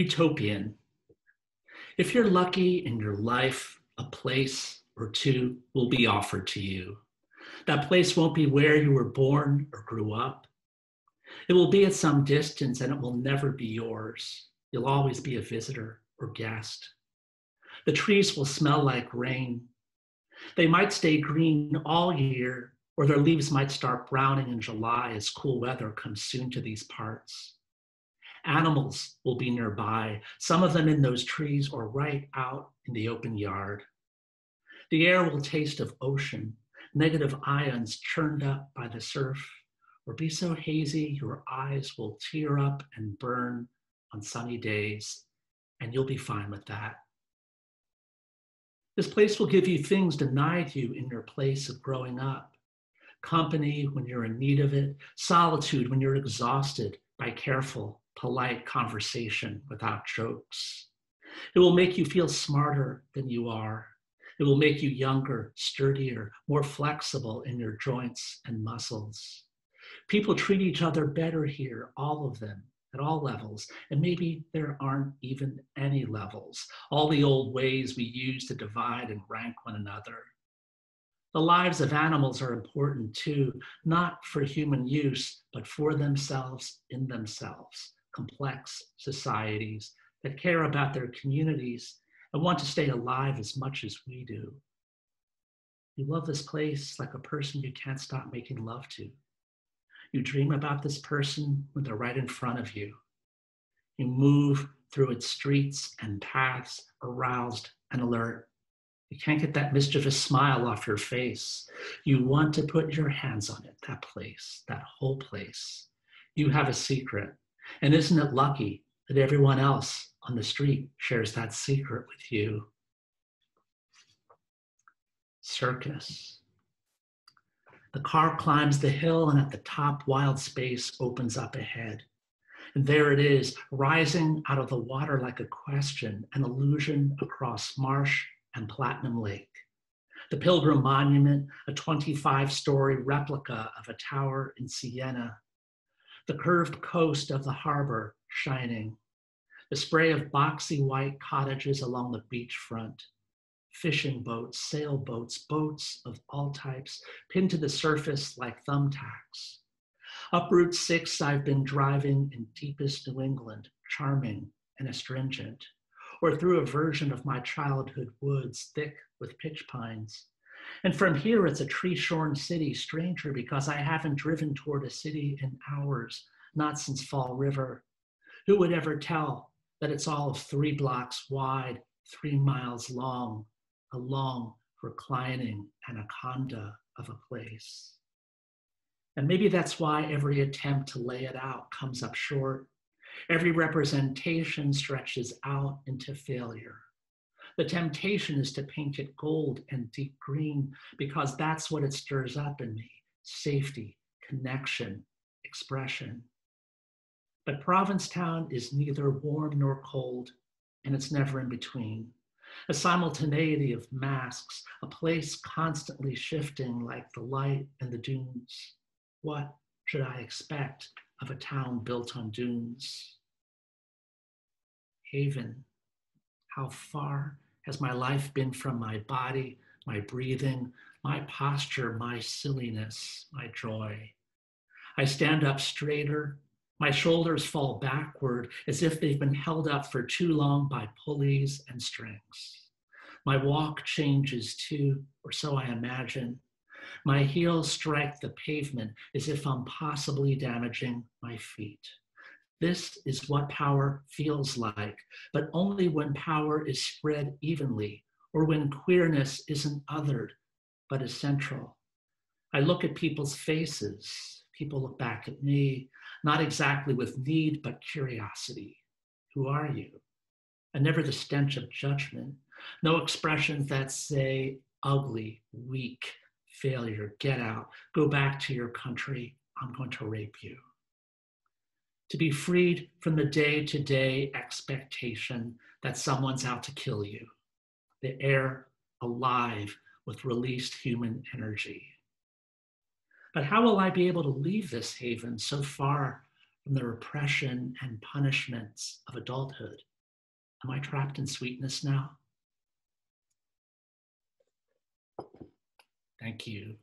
Utopian. If you're lucky in your life, a place or two will be offered to you. That place won't be where you were born or grew up. It will be at some distance and it will never be yours. You'll always be a visitor or guest. The trees will smell like rain. They might stay green all year, or their leaves might start browning in July as cool weather comes soon to these parts. Animals will be nearby, some of them in those trees or right out in the open yard. The air will taste of ocean, negative ions churned up by the surf, or be so hazy your eyes will tear up and burn on sunny days, and you'll be fine with that. This place will give you things denied you in your place of growing up. Company when you're in need of it, solitude when you're exhausted by careful, polite conversation without jokes. It will make you feel smarter than you are. It will make you younger, sturdier, more flexible in your joints and muscles. People treat each other better here, all of them, at all levels, and maybe there aren't even any levels, all the old ways we use to divide and rank one another. The lives of animals are important too, not for human use, but for themselves in themselves, complex societies that care about their communities and want to stay alive as much as we do. You love this place like a person you can't stop making love to. You dream about this person when they're right in front of you. You move through its streets and paths, aroused and alert. You can't get that mischievous smile off your face. You want to put your hands on it, that place, that whole place. You have a secret. And isn't it lucky that everyone else on the street shares that secret with you? Circus. The car climbs the hill and at the top, wild space opens up ahead. And there it is, rising out of the water like a question, an illusion across marsh and Platinum Lake. The Pilgrim Monument, a 25-story replica of a tower in Siena. The curved coast of the harbor shining. The spray of boxy white cottages along the beachfront. Fishing boats, sailboats, boats of all types, pinned to the surface like thumbtacks. Up Route 6, I've been driving in deepest New England, charming and astringent, or through a version of my childhood woods, thick with pitch pines. And from here, it's a tree-shorn city, stranger because I haven't driven toward a city in hours, not since Fall River. Who would ever tell that it's all of 3 blocks wide, 3 miles long, a long, reclining anaconda of a place. And maybe that's why every attempt to lay it out comes up short. Every representation stretches out into failure. The temptation is to paint it gold and deep green because that's what it stirs up in me: safety, connection, expression. But Provincetown is neither warm nor cold, and it's never in between. A simultaneity of masks, a place constantly shifting like the light in the dunes. What should I expect of a town built on dunes? Haven. How far has my life been from my body, my breathing, my posture, my silliness, my joy? I stand up straighter. My shoulders fall backward as if they've been held up for too long by pulleys and strings. My walk changes too, or so I imagine. My heels strike the pavement as if I'm possibly damaging my feet. This is what power feels like, but only when power is spread evenly, or when queerness isn't othered, but is central. I look at people's faces. People look back at me, not exactly with need, but curiosity. Who are you? And never the stench of judgment. No expressions that say ugly, weak, failure, get out, go back to your country, I'm going to rape you. To be freed from the day-to-day expectation that someone's out to kill you. The air alive with released human energy. But how will I be able to leave this haven so far from the repression and punishments of adulthood? Am I trapped in sweetness now? Thank you.